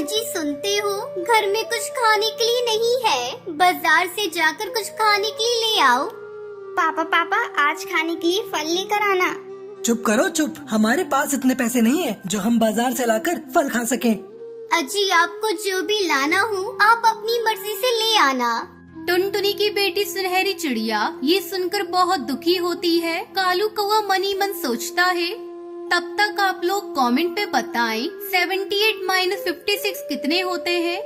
अजी सुनते हो, घर में कुछ खाने के लिए नहीं है, बाजार से जाकर कुछ खाने के लिए ले आओ। पापा आज खाने के लिए फल लेकर आना। चुप करो चुप, हमारे पास इतने पैसे नहीं है जो हम बाजार से लाकर फल खा सकें। अजी आपको जो भी लाना हो आप अपनी मर्जी से ले आना। टुनटुनी की बेटी सुनहरी चिड़िया ये सुनकर बहुत दुखी होती है। कालू कौवा मन ही मन सोचता है। तब तक आप लोग कमेंट पे बताएं 78 - 56 कितने होते हैं।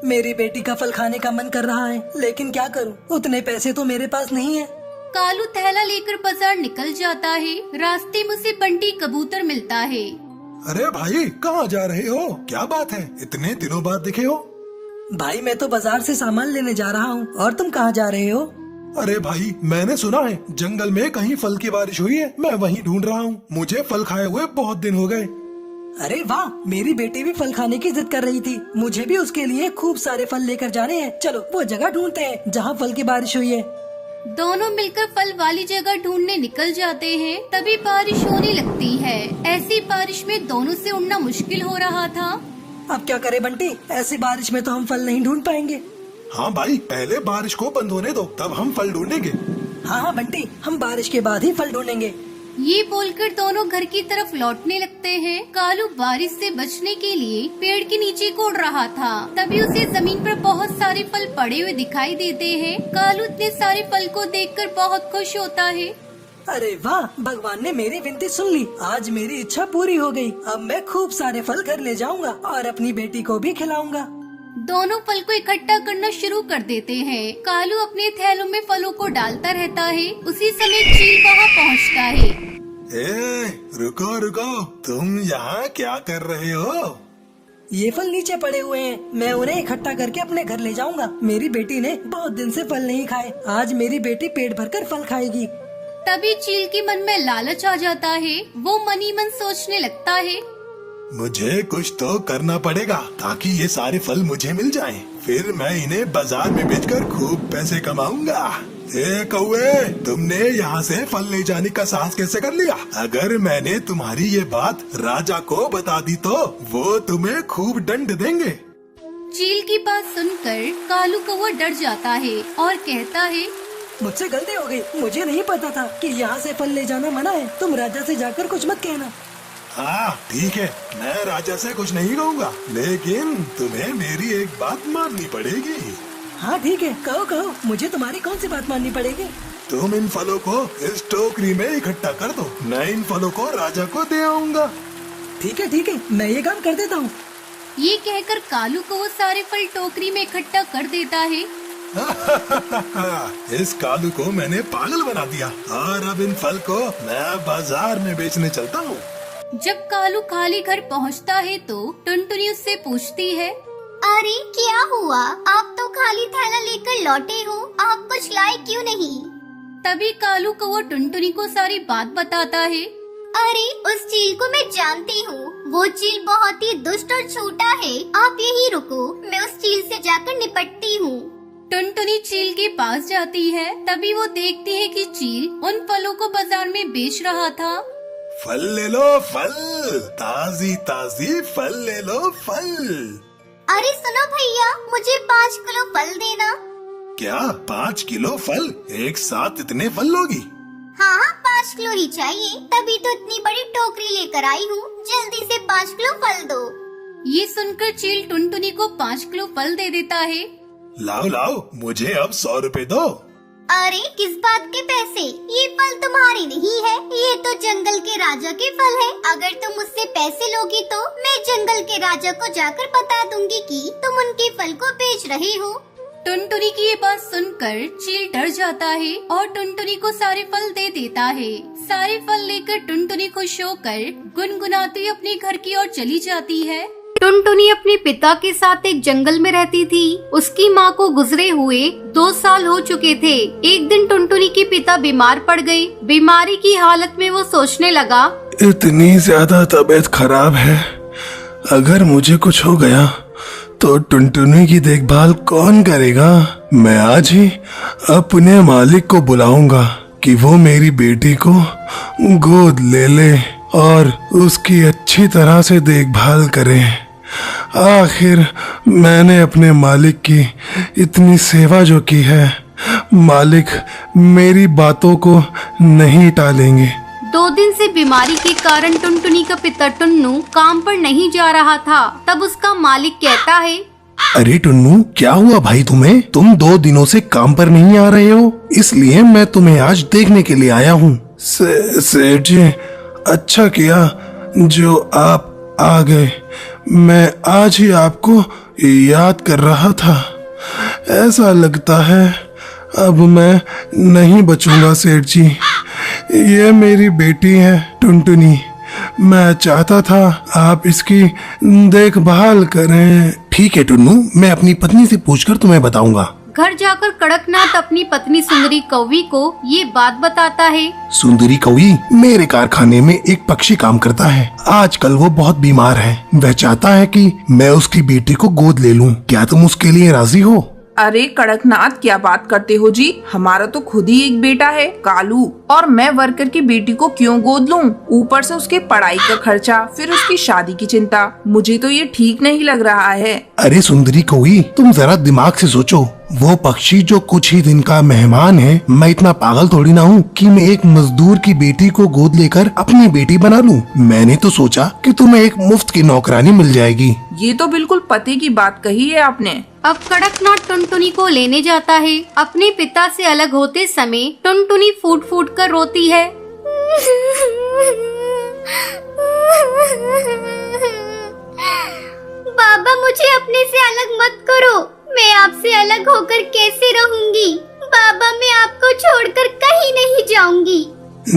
मेरी बेटी का फल खाने का मन कर रहा है, लेकिन क्या करूं, उतने पैसे तो मेरे पास नहीं है। कालू थैला लेकर बाजार निकल जाता है। रास्ते में उसे बंटी कबूतर मिलता है। अरे भाई कहाँ जा रहे हो? क्या बात है, इतने दिनों बाद दिखे हो? भाई मैं तो बाजार से सामान लेने जा रहा हूँ, और तुम कहाँ जा रहे हो? अरे भाई मैंने सुना है जंगल में कहीं फल की बारिश हुई है, मैं वहीं ढूंढ रहा हूँ। मुझे फल खाए हुए बहुत दिन हो गए। अरे वाह, मेरी बेटी भी फल खाने की जिद कर रही थी। मुझे भी उसके लिए खूब सारे फल लेकर जाने हैं। चलो वो जगह ढूंढते हैं जहाँ फल की बारिश हुई है। दोनों मिलकर फल वाली जगह ढूंढने निकल जाते हैं। तभी बारिश होने लगती है। ऐसी बारिश में दोनों से उड़ना मुश्किल हो रहा था। अब क्या करे बंटी, ऐसी बारिश में तो हम फल नहीं ढूंढ पाएंगे। हाँ भाई, पहले बारिश को बंद होने दो, तब हम फल ढूंढेंगे। हाँ बंटी, हम बारिश के बाद ही फल ढूंढेंगे। ये बोलकर दोनों घर की तरफ लौटने लगते हैं। कालू बारिश से बचने के लिए पेड़ के नीचे कूद रहा था। तभी उसे जमीन पर बहुत सारे फल पड़े हुए दिखाई देते हैं। कालू इतने सारे फल को देखकर बहुत खुश होता है। अरे वाह, भगवान ने मेरी विनती सुन ली। आज मेरी इच्छा पूरी हो गई। अब मैं खूब सारे फल घर ले जाऊंगा और अपनी बेटी को भी खिलाऊंगा। दोनों फल को इकट्ठा करना शुरू कर देते हैं। कालू अपने थैलों में फलों को डालता रहता है। उसी समय चील वहाँ पहुँचता है। रुको रुको, तुम यहाँ क्या कर रहे हो? ये फल नीचे पड़े हुए हैं, मैं उन्हें इकट्ठा करके अपने घर ले जाऊंगा। मेरी बेटी ने बहुत दिन से फल नहीं खाए, आज मेरी बेटी पेट भरकर फल खाएगी। तभी चील के मन में लालच आ जाता है। वो मन ही मन सोचने लगता है, मुझे कुछ तो करना पड़ेगा ताकि ये सारे फल मुझे मिल जाएं। फिर मैं इन्हें बाजार में बेचकर खूब पैसे कमाऊंगा। कौवे, तुमने यहाँ से फल ले जाने का साहस कैसे कर लिया? अगर मैंने तुम्हारी ये बात राजा को बता दी तो वो तुम्हें खूब दंड देंगे। चील की बात सुनकर कालू कौवा डर जाता है और कहता है, मुझसे गलती हो गई, मुझे नहीं पता था कि यहाँ से फल ले जाना मना है। तुम राजा से जाकर कुछ मत कहना। हाँ ठीक है, मैं राजा से कुछ नहीं कहूँगा, लेकिन तुम्हें मेरी एक बात माननी पड़ेगी। हाँ ठीक है, कहो कहो, मुझे तुम्हारी कौन सी बात माननी पड़ेगी? तुम इन फलों को इस टोकरी में इकट्ठा कर दो, मैं इन फलों को राजा को दे आऊँगा। ठीक है, मैं ये काम कर देता हूँ। ये कहकर कालू को वो सारे फल टोकरी में इकट्ठा कर देता है। इस कालू को मैंने पागल बना दिया और अब इन फल को मैं बाजार में बेचने चलता हूँ। जब कालू खाली घर पहुँचता है तो टुनटुनी उससे पूछती है, अरे क्या हुआ, आप तो खाली थैला लेकर लौटे हो, आप कुछ लाए क्यों नहीं? तभी कालू को वो टुनटुनी को सारी बात बताता है। अरे उस चील को मैं जानती हूँ, वो चील बहुत ही दुष्ट और छोटा है। आप यहीं रुको, मैं उस चील से जाकर निपटती हूँ। टुनटुनी चील के पास जाती है। तभी वो देखती है कि चील उन फलों को बाजार में बेच रहा था। फल ले लो, फल ताजी ताजी फल ले लो, फल। अरे सुनो भैया, मुझे 5 किलो फल देना। क्या 5 किलो फल? एक साथ इतने फल लोगी? हाँ 5 किलो ही चाहिए, तभी तो इतनी बड़ी टोकरी लेकर आई हूँ। जल्दी से 5 किलो फल दो। ये सुनकर चील टुनटुनी को 5 किलो फल दे देता है। लाओ लाओ, मुझे अब 100 रुपए दो। अरे किस बात के पैसे? ये फल तुम्हारे नहीं है, ये तो जंगल के राजा के फल है। अगर तुम मुझसे पैसे लोगी तो मैं जंगल के राजा को जाकर बता दूंगी कि तुम उनके फल को बेच रहे हो। टुनटुनी की ये बात सुनकर चील डर जाता है और टुनटुनी को सारे फल दे देता है। सारे फल लेकर टुनटुनी खुश होकर गुनगुनाती अपने घर की ओर चली जाती है। टुनटुनी अपने पिता के साथ एक जंगल में रहती थी। उसकी माँ को गुजरे हुए 2 साल हो चुके थे। एक दिन टुनटुनी के पिता बीमार पड़ गए। बीमारी की हालत में वो सोचने लगा, इतनी ज्यादा तबीयत खराब है, अगर मुझे कुछ हो गया तो टुनटुनी की देखभाल कौन करेगा? मैं आज ही अपने मालिक को बुलाऊंगा कि वो मेरी बेटी को गोद ले ले और उसकी अच्छी तरह से देखभाल करे। आखिर मैंने अपने मालिक की इतनी सेवा जो की है, मालिक मेरी बातों को नहीं टालेंगे। 2 दिन से बीमारी के कारण टुनटुनी का पिता टुन्नू काम पर नहीं जा रहा था। तब उसका मालिक कहता है, अरे टुन्नू, क्या हुआ भाई तुम्हें? तुम 2 दिनों से काम पर नहीं आ रहे हो, इसलिए मैं तुम्हें आज देखने के लिए आया हूँ। सेठ जी, अच्छा किया जो आप आ गए। मैं आज ही आपको याद कर रहा था। ऐसा लगता है अब मैं नहीं बचूंगा सेठ जी। ये मेरी बेटी है टुनटुनी। मैं चाहता था आप इसकी देखभाल करें। ठीक है टुन्नू, मैं अपनी पत्नी से पूछकर तुम्हें बताऊंगा। घर जाकर कड़कनाथ अपनी पत्नी सुंदरी कौवी को ये बात बताता है। सुंदरी कौवी, मेरे कारखाने में एक पक्षी काम करता है। आजकल वो बहुत बीमार है। वह चाहता है कि मैं उसकी बेटी को गोद ले लूं। क्या तुम उसके लिए राजी हो? अरे कड़कनाथ, क्या बात करते हो जी? हमारा तो खुद ही एक बेटा है कालू, और मैं वर्कर की बेटी को क्यों गोद लूं? ऊपर से उसके पढ़ाई का खर्चा, फिर उसकी शादी की चिंता। मुझे तो ये ठीक नहीं लग रहा है। अरे सुंदरी कौवी, तुम जरा दिमाग से सोचो। वो पक्षी जो कुछ ही दिन का मेहमान है, मैं इतना पागल थोड़ी ना हूँ कि मैं एक मजदूर की बेटी को गोद लेकर अपनी बेटी बना लूं। मैंने तो सोचा कि तुम्हें एक मुफ्त की नौकरानी मिल जाएगी। ये तो बिल्कुल पते की बात कही है आपने। अब कड़कनाथ टुनटुनी को लेने जाता है। अपने पिता से अलग होते समय टुनटुनी फूट फूट कर रोती है। बाबा, मुझे अपने से अलग मत करो। मैं आपसे अलग होकर कैसे रहूंगी? बाबा, मैं आपको छोड़कर कहीं नहीं जाऊंगी।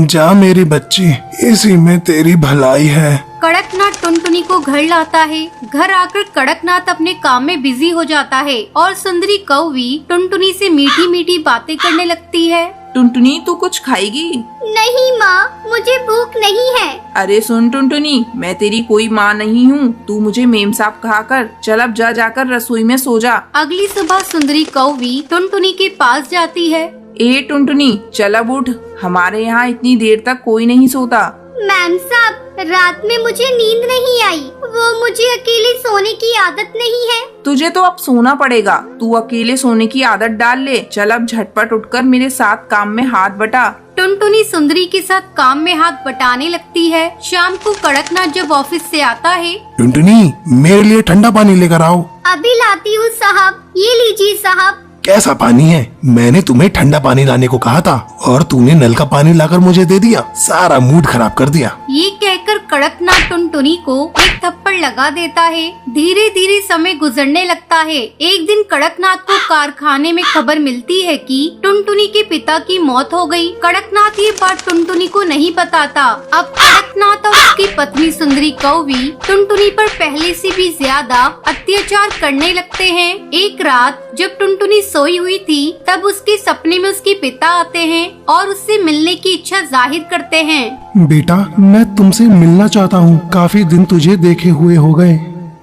जा मेरी बच्ची, इसी में तेरी भलाई है। कड़कनाथ टुनटुनी को घर लाता है। घर आकर कड़कनाथ अपने काम में बिजी हो जाता है और सुंदरी कौवी टुनटुनी से मीठी मीठी बातें करने लगती है। टुनटुनी, तू कुछ खाएगी? नहीं माँ, मुझे भूख नहीं है। अरे सुन टुनटुनी, मैं तेरी कोई माँ नहीं हूँ। तू मुझे मेम साहब कहा कर। चल अब जा जाकर रसोई में सो जा। अगली सुबह सुंदरी कौवी टुनटुनी के पास जाती है। ए टुनटुनी, चल अब उठ। हमारे यहाँ इतनी देर तक कोई नहीं सोता। मैम साहब, रात में मुझे नींद नहीं आई। वो मुझे अकेले सोने की आदत नहीं है। तुझे तो अब सोना पड़ेगा। तू अकेले सोने की आदत डाल ले। चल अब झटपट उठकर मेरे साथ काम में हाथ बटा। टुनटुनी सुंदरी के साथ काम में हाथ बटाने लगती है। शाम को कड़कनाथ जब ऑफिस से आता है, टुनटुनी, मेरे लिए ठंडा पानी लेकर आओ। अभी लाती हूँ साहब। ये लीजिए साहब। कैसा पानी है? मैंने तुम्हें ठंडा पानी लाने को कहा था और तूने नल का पानी लाकर मुझे दे दिया। सारा मूड खराब कर दिया। ये कहकर कड़कनाथ टुनटुनी को एक थप्पड़ लगा देता है। धीरे धीरे समय गुजरने लगता है। एक दिन कड़कनाथ को कारखाने में खबर मिलती है कि टुनटुनी के पिता की मौत हो गई। कड़कनाथ ये बात टुनटुनी को नहीं बताता। अब कड़कनाथ और उसकी पत्नी सुंदरी कौवी टुनटुनी पर पहले से भी ज्यादा अत्याचार करने लगते हैं। एक रात जब टुनटुनी सोई हुई थी, तब उसके सपने में उसके पिता आते हैं और उससे मिलने की इच्छा जाहिर करते हैं। बेटा, मैं तुमसे मिलना चाहता हूँ। काफी दिन तुझे देखे हुए हो गए।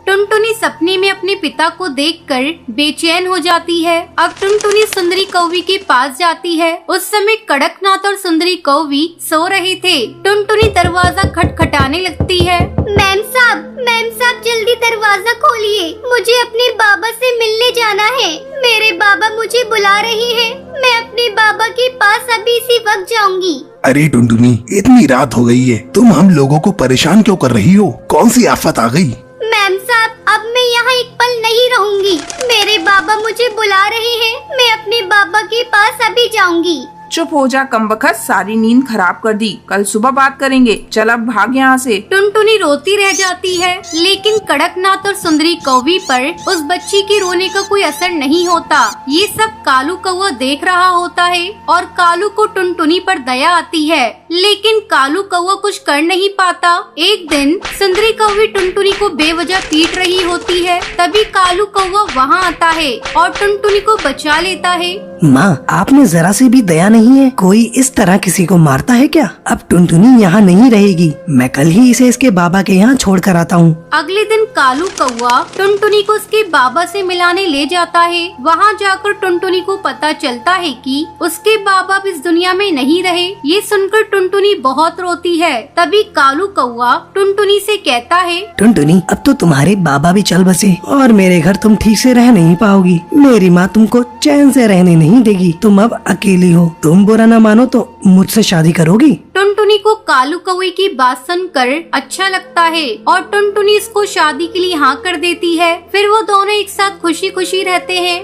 टुनटुनी सपने में अपने पिता को देखकर बेचैन हो जाती है। अब टुनटुनी सुंदरी कौवी के पास जाती है। उस समय कड़कनाथ और सुंदरी कौवी सो रहे थे। टुनटुनी दरवाजा खटखटाने लगती है। मैम साहब, जल्दी दरवाजा खोलिए। मुझे अपने बाबा से मिलने जाना है। मेरे बाबा मुझे बुला रहे हैं। मैं अपने बाबा के पास अभी इसी वक्त जाऊंगी। अरे टुनटुनी, इतनी रात हो गई है, तुम हम लोगों को परेशान क्यों कर रही हो? कौन सी आफत आ गई? मैम साहब, अब मैं यहाँ एक पल नहीं रहूंगी। मेरे बाबा मुझे बुला रहे हैं। मैं अपने बाबा के पास अभी जाऊंगी। चुप हो जा कमबख्त, सारी नींद खराब कर दी। कल सुबह बात करेंगे। चल अब भाग यहाँ से। टुनटुनी रोती रह जाती है, लेकिन कड़कनाथ और सुंदरी कौवी पर उस बच्ची के रोने का कोई असर नहीं होता। ये सब कालू कौवा देख रहा होता है और कालू को टुनटुनी पर दया आती है, लेकिन कालू कौवा कुछ कर नहीं पाता। एक दिन सुंदरी कौवी टुनटुनी को बेवजह पीट रही होती है। तभी कालू कौवा वहाँ आता है और टुनटुनी को बचा लेता है। माँ, आपने जरा से भी दया नहीं है। कोई इस तरह किसी को मारता है क्या? अब टुनटुनी यहाँ नहीं रहेगी, मैं कल ही इसे इसके बाबा के यहाँ छोड़ कर आता हूँ। अगले दिन कालू कौआ टुनटुनी को उसके बाबा से मिलाने ले जाता है। वहाँ जाकर टुनटुनी को पता चलता है कि उसके बाबा अब इस दुनिया में नहीं रहे। ये सुनकर टुनटुनी बहुत रोती है। तभी कालू कौआ टुनटुनी से कहता है, टुनटुनी, अब तो तुम्हारे बाबा भी चल बसे और मेरे घर तुम ठीक से रह नहीं पाओगी। मेरी माँ तुमको चैन से रहने नहीं देगी। तुम अब अकेली हो। तुम बुरा न मानो तो मुझसे शादी करोगी? टुनटुनी को कालू कौवे की बात सुनकर अच्छा लगता है और टुनटुनी इसको शादी के लिए हाँ कर देती है। फिर वो दोनों एक साथ खुशी खुशी रहते हैं।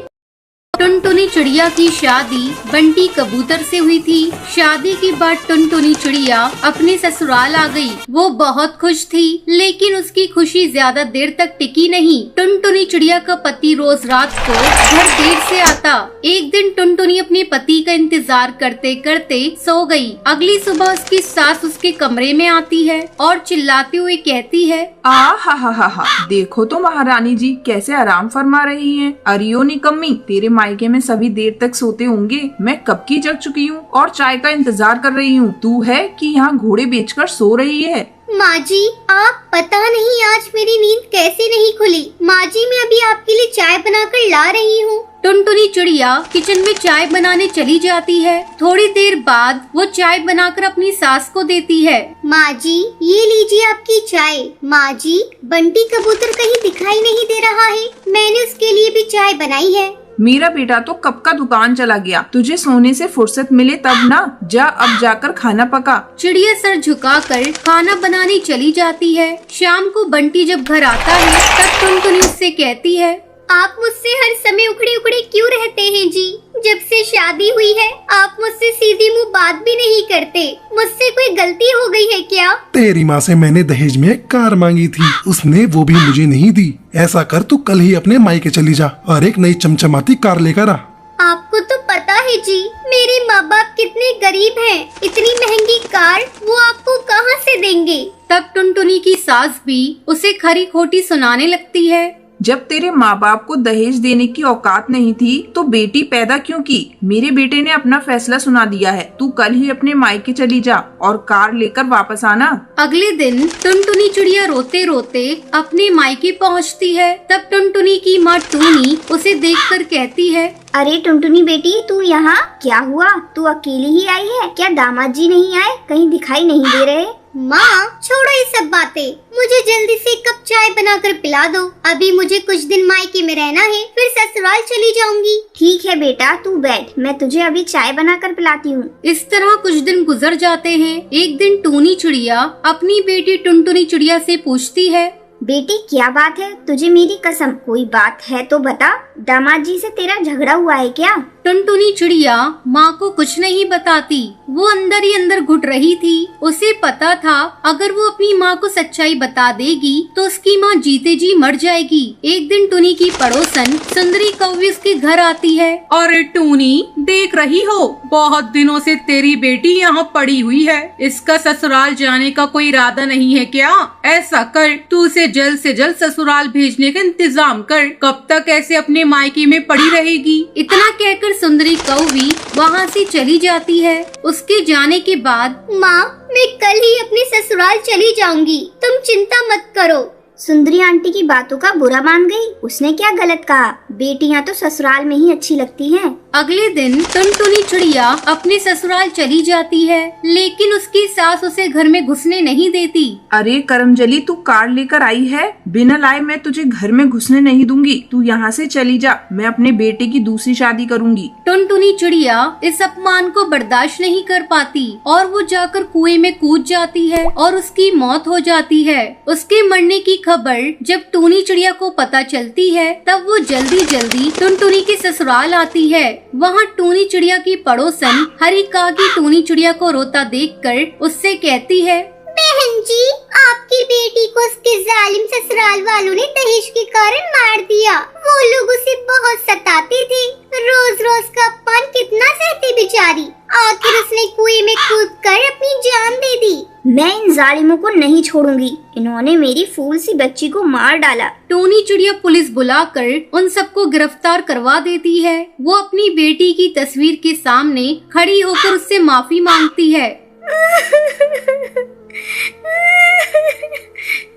टुनटुनी चिड़िया की शादी बंटी कबूतर से हुई थी। शादी के बाद टुनटुनी चिड़िया अपने ससुराल आ गई। वो बहुत खुश थी, लेकिन उसकी खुशी ज्यादा देर तक टिकी नहीं। टुनटुनी चिड़िया का पति रोज रात को घर देर से आता। एक दिन टुनटुनी अपने पति का इंतजार करते करते सो गई। अगली सुबह उसकी सास उसके कमरे में आती है और चिल्लाते हुए कहती है, हा, देखो तो महारानी जी कैसे आराम फरमा रही हैं। अरियो निकम्मी, तेरे मायके में सभी देर तक सोते होंगे। मैं कब की जग चुकी हूँ और चाय का इंतजार कर रही हूँ। तू है कि यहाँ घोड़े बेचकर सो रही है? माँ जी, आप पता नहीं आज मेरी नींद कैसे नहीं खुली। माँ जी, मैं अभी आपके लिए चाय बनाकर ला रही हूँ। टुनटुनी चिड़िया किचन में चाय बनाने चली जाती है। थोड़ी देर बाद वो चाय बनाकर अपनी सास को देती है। माँ जी, ये लीजिए आपकी चाय। माँ जी, बंटी कबूतर कहीं दिखाई नहीं दे रहा है। मैंने उसके लिए भी चाय बनाई है। मेरा बेटा तो कब का दुकान चला गया। तुझे सोने से फुर्सत मिले तब ना। जा अब जाकर खाना पका। चिड़िया सर झुकाकर खाना बनाने चली जाती है। शाम को बंटी जब घर आता है तब टुनटुनी उससे कहती है, आप मुझसे हर समय उखड़े उखड़े क्यों रहते हैं जी? जब से शादी हुई है आप मुझसे सीधी मुंह बात भी नहीं करते। मुझसे कोई गलती हो गई है क्या? तेरी माँ से मैंने दहेज में एक कार मांगी थी, उसने वो भी मुझे नहीं दी। ऐसा कर, तू कल ही अपने मायके चली जा और एक नई चमचमाती कार लेकर आ। आपको तो पता है जी, मेरे माँ बाप कितने गरीब हैं। इतनी महंगी कार वो आपको कहाँ से देंगे? तब टुनटुनी की सास भी उसे खरी खोटी सुनाने लगती है। जब तेरे माँ बाप को दहेज देने की औकात नहीं थी तो बेटी पैदा क्यों की? मेरे बेटे ने अपना फैसला सुना दिया है। तू कल ही अपने मायके चली जा और कार लेकर वापस आना। अगले दिन टुनटुनी चिड़िया रोते रोते अपने मायके पहुंचती है। तब टुनटुनी की माँ टूनी उसे देखकर कहती है, अरे टुनटुनी बेटी, तू यहाँ क्या हुआ? तू अकेली ही आई है क्या? दामाद जी नहीं आए? कहीं दिखाई नहीं दे रहे? माँ, छोड़ो ये सब बातें। मुझे जल्दी से एक कप चाय बनाकर पिला दो। अभी मुझे कुछ दिन मायके में रहना है, फिर ससुराल चली जाऊंगी। ठीक है बेटा, तू बैठ, मैं तुझे अभी चाय बनाकर पिलाती हूँ। इस तरह कुछ दिन गुजर जाते हैं। एक दिन टूनी चिड़िया अपनी बेटी टुनटुनी चिड़िया से पूछती है, बेटी क्या बात है? तुझे मेरी कसम, कोई बात है तो बता। दामाद जी से तेरा झगड़ा हुआ है क्या? टुनटुनी चिड़िया माँ को कुछ नहीं बताती। वो अंदर ही अंदर घुट रही थी। उसे पता था अगर वो अपनी माँ को सच्चाई बता देगी तो उसकी माँ जीते जी मर जाएगी। एक दिन टूनी की पड़ोसन सुंदरी कौवी उसके घर आती है। अरे टूनी, देख रही हो बहुत दिनों से तेरी बेटी यहाँ पड़ी हुई है। इसका ससुराल जाने का कोई इरादा नहीं है क्या? ऐसा कर, तू उसे जल्द से जल्द ससुराल भेजने का इंतजाम कर। कब तक ऐसे अपने मायके में पड़ी रहेगी? इतना कहकर सुंदरी कौवी वहाँ से चली जाती है। उसके जाने के बाद, माँ, मैं कल ही अपने ससुराल चली जाऊंगी, तुम चिंता मत करो। सुंदरी आंटी की बातों का बुरा मान गई। उसने क्या गलत कहा? बेटियां तो ससुराल में ही अच्छी लगती हैं। अगले दिन टुनटुनी चिड़िया अपने ससुराल चली जाती है, लेकिन उसकी सास उसे घर में घुसने नहीं देती। अरे करमजली, तू कार लेकर आई है, बिना लाए मैं तुझे घर में घुसने नहीं दूंगी। तू यहाँ से चली जा, मैं अपने बेटे की दूसरी शादी करूंगी। टुनटुनी चिड़िया इस अपमान को बर्दाश्त नहीं कर पाती और वो जाकर कुएं में कूद जाती है और उसकी मौत हो जाती है। उसके मरने की खबर जब टूनी चिड़िया को पता चलती है तब वो जल्दी जल्दी टुनटुनी के ससुराल आती है। वहाँ टूनी चिड़िया की पड़ोसन हरिका की टूनी चिड़िया को रोता देखकर उससे कहती है, बहन जी, आपकी बेटी को उसके जालिम ससुराल वालों ने दहेज के कारण मार दिया। वो लोग उसे बहुत सताते थे, रोज रोज का अपमान कितना सहती बेचारी। आखिर उसने कुएं में कूदकर अपनी जान दे दी। मैं इन जालिमों को नहीं छोड़ूंगी। इन्होंने मेरी फूल सी बच्ची को मार डाला। टोनी चिड़िया पुलिस बुलाकर उन सबको गिरफ्तार करवा देती है। वो अपनी बेटी की तस्वीर के सामने खड़ी होकर उससे माफी मांगती है।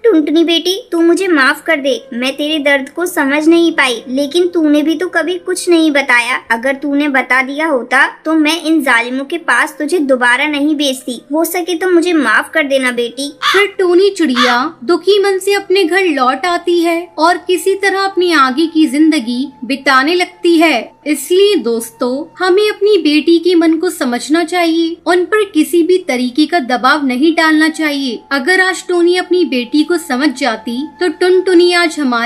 टुनटुनी बेटी, तू मुझे माफ कर दे। मैं तेरे दर्द को समझ नहीं पाई, लेकिन तूने भी तो कभी कुछ नहीं बताया। अगर तूने बता दिया होता तो मैं इन जालिमों के पास तुझे दोबारा नहीं भेजती। हो सके तो मुझे माफ कर देना बेटी। फिर टोनी चिड़िया दुखी मन से अपने घर लौट आती है और किसी तरह अपनी आगे की जिंदगी बिताने लगती है। इसलिए दोस्तों, हमें अपनी बेटी के मन को समझना चाहिए, उन पर किसी भी तरीके का दबाव नहीं डालना चाहिए। अगर आज टोनी अपनी बेटी को समझ जाती तो टुनटुनी आज हमारे